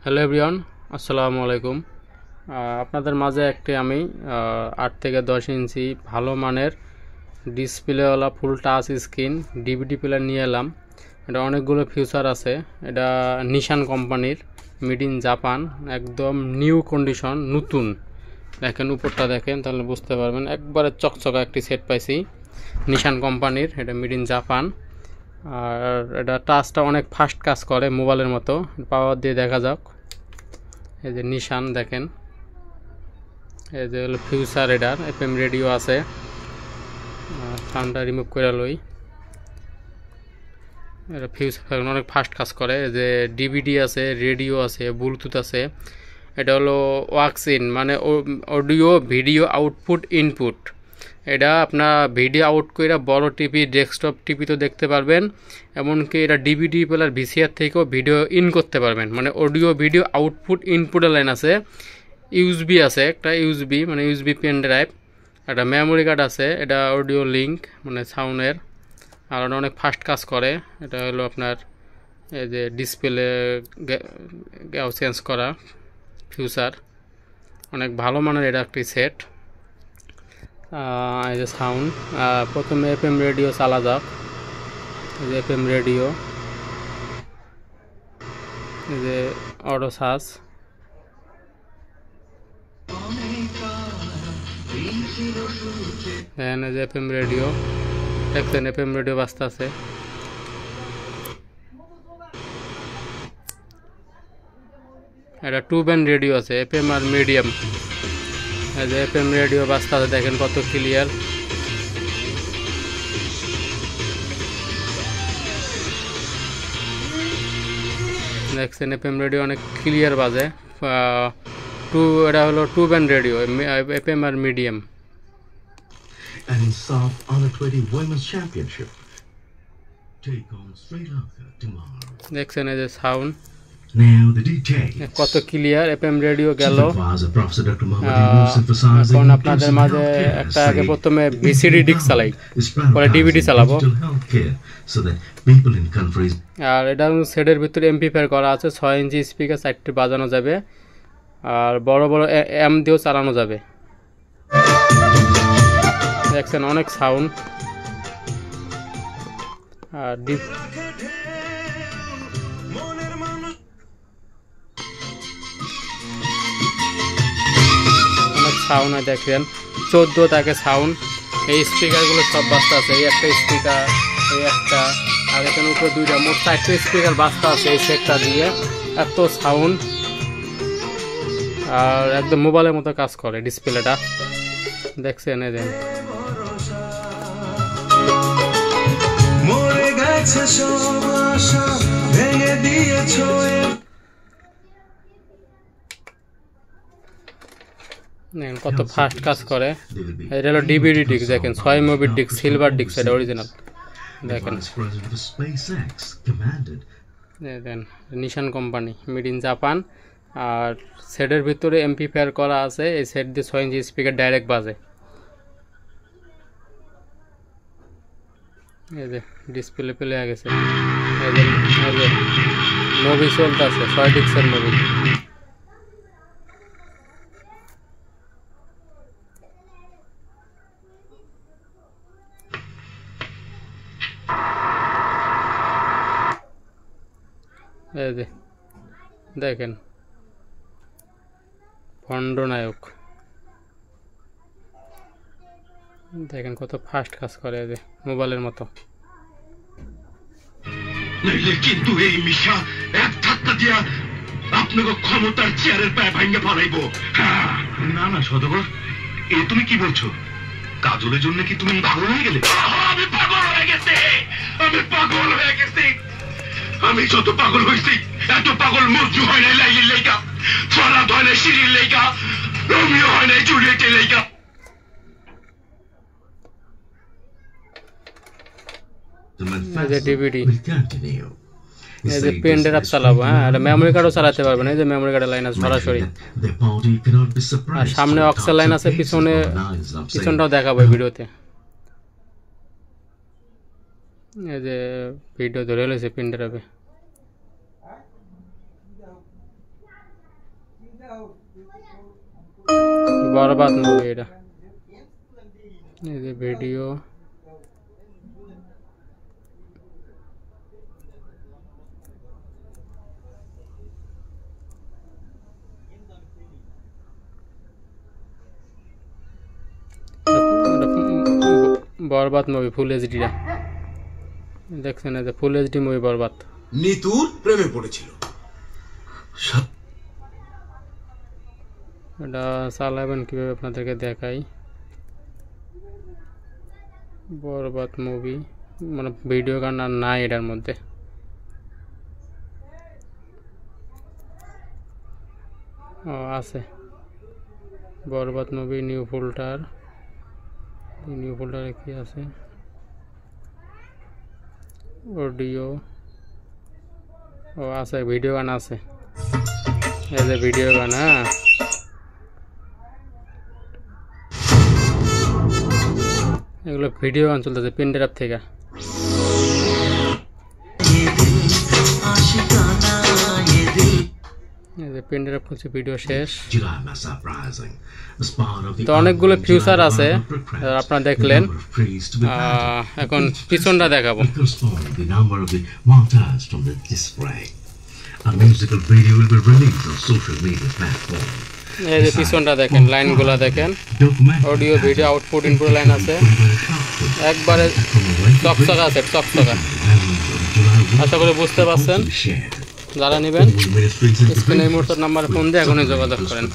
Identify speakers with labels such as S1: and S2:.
S1: Hello everyone, আসসালামু আলাইকুম। আপনাদের মাঝে একটি আমি 8 থেকে 10 ইঞ্চি ভালো মানের ডিসপ্লেওয়ালা full touch screen DVD player নিয়ে এলাম। এটা অনেকগুলো ফিচার আছে। এটা নিশান কোম্পানির, মেড ইন জাপান, একদম নিউ কন্ডিশন, নতুন। দেখেন উপরটা দেখেন, তাহলে বুঝতে পারবেন একবারে চকচকা একটি সেট পাইছি নিশান কোম্পানির। এটা মেড ইন জাপান। আর এটা টাচটা অনেক ফাস্ট কাজ করে, মোবাইলের মতো। পাওয়ার দিয়ে দেখা যাক। এই যে নিশান দেখেন, এই যে হলো ফিউচার। এটার এফএম রেডিও আছে। সাউন্ডটা রিমুভ করে লই। এটা ফিউচার অনেক ফাস্ট কাজ করে। এই যে ডিভিডি আছে, রেডিও আছে, ব্লুটুথ আছে। এটা হলো ওয়াক্স ইন, মানে অডিও ভিডিও আউটপুট ইনপুট। এটা আপনার ভিডিও আউট করে বড় টিভি, ডেস্কটপ টিভিতেও দেখতে পারবেন। এমনকি এটা ডিভিডি প্লেয়ার ভিসিআর থেকেও ভিডিও ইন করতে পারবেন। মানে অডিও ভিডিও আউটপুট ইনপুটের লাইন আছে। ইউএসবি আছে, একটা ইউএসবি মানে ইউএসবি পেন ড্রাইভ। একটা মেমোরি কার্ড আছে। এটা অডিও লিঙ্ক মানে সাউন্ডের। আর এটা অনেক ফাস্ট কাজ করে। এটা হলো আপনার এই যে ডিসপ্লে চেঞ্জ করা ফিউচার। অনেক ভালো মানের এটা একটি সেট। এই যে সাউন্ড, প্রথমে এফএম রেডিও চালা যাক। এই যে এফএম রেডিও, এই যে অটো সার্চ। দেখেন এই যে এফএম রেডিও, দেখছেন এফএম রেডিও বাজতে আছে। এটা 2 ব্যান্ড রেডিও আছে, এফএম আর মিডিয়াম। এই যে এফএম রেডিও বাজতে আছে, দেখেন কত ক্লিয়ার। দেখছেন এফএম রেডিও অনেক ক্লিয়ার বাজে। এটা হলো 2 ব্যান্ড রেডিও, এফএম আর medium.
S2: And in South Under-20 Women's Championship, take on Sri Lanka tomorrow.
S1: দেখছেন এই যে সাউন্ড
S2: Now the details.
S1: কত ক্লিয়ার। এফএম রেডিও গেল।
S2: এখন
S1: আপনাদের মাঝে একটা আগে প্রথমে ভিসিডি ডিস্ক চালাই, পরে ডিভিডি চালাবো। আর এটা সেটের ভিতরে এমপ্লিফায়ার করা আছে। 6 ইঞ্চি স্পিকার, 4টি বাজানো যাবে। আর বড় বড় এম দিয়েও চালানো যাবে। দেখছেন অনেক সাউন্ড। আর অনেক সাউন্ড হয়, দেখেন 14 থাকে সাউন্ড। এই স্পিকারগুলো সব বাজতে আছে। এই একটা স্পিকার, এই একটা, আর এখানে উপরে 2টা, মোট 4টে স্পিকার বাজতে আছে এই সেটটা দিয়ে। এত সাউন্ড, আর একদম মোবাইলের মতো কাজ করে ডিসপ্লেটা। দেখছেন এই দেন কত ফাস্ট কাজ করে। এটা হলো ডিভিডি ডিস্ক, দেখেন 6 মুভির ডিস্ক, সিলভার ডিস্ক, এটা অরিজিনাল। দেখেন দেখেন নিশান কোম্পানি, মেড ইন জাপান। আর সেটের ভিতরে এমপ্লিফায়ার করা আছে। এই সেট দিয়ে 6 ইঞ্চি স্পিকার ডাইরেক্ট বাজে। এই যে ডিসপ্লে প্লে হয়ে গেছে। এই যে মুভি চলতেছে, 6 ডিস্কের মুভি। এই যে দেখেন খণ্ডনায়ক, দেখেন কত ফাস্ট কাজ করে, এই যে মোবাইলের মতো।
S3: কিন্তু এই মিশা এক ধাক্কা দিয়া আপনাকে ক্ষমতার চেয়ারের পায়ে ভাঙে ফেলাইবো। না না সদাগর, এ তুমি কি বলছো? কাজলের জন্য কি তুমি পাগল হয়ে গেলে? আমি পাগল হয়ে গেছি, আমি পাগল হয়ে গেছি। আমি যত পাগল হয়েছি, এত পাগল মজনু হয় নাই লাইলির লেগা, ফরাদ হয় নাই সিঁড়ির লেগা, রোমিও হয় নাই জুলিয়েটের লেগা।
S1: এই যে ডিভিডি, এই যে পেন ড্রাইভ চালাবো। হ্যাঁ, এটা মেমোরি কার্ডও চালাতে পারবেন। এই যে মেমোরি কার্ডের লাইন আছে সরাসরি। আর সামনে অক্সের লাইন আছে, পিছনটাও দেখাবো ভিডিওতে। এই যে ভিডিও ধরে রয়েছে পেন ড্রাইভে। বরবাদ মুভি এটা, এই যে ভিডিও। বরবাদ মুভি ফুল এইচডিটা দেখছেন, এই যে ফুল এইচডি মুভি বরবাদ।
S3: নিতুর প্রেমে পড়েছিল।
S1: এটা চালাবেন কিভাবে আপনাদেরকে দেখাই। বরবাদ মুভি মানে ভিডিও গান আর নাই এটার মধ্যে। ও আছে বরবাদ মুভি নিউ ফোল্ডার, নিউ ফোল্ডারে কি আছে, অডিও, ও আছে ভিডিও গান আছে, এই যে ভিডিও গান। হ্যাঁ এগুলো ভিডিও গান চলতেছে পেন ড্রাইভ থেকে। পেন ড্রাইভ করছে, ভিডিও শেষ। তো অনেকগুলো ফিউচার আছে আপনারা দেখলেন, এখন পিছনটা দেখাবো। এই যে পিছনটা দেখেন, লাইনগুলো দেখেন, audio video output input line আছে, একবারে চকচকা আছে, চকচকা। আশা করি বুঝতে পারছেন। যারা নেবেন স্ক্রিনে এই মুহূর্তের নাম্বারে ফোন দিয়ে এখনই যোগাযোগ করেন।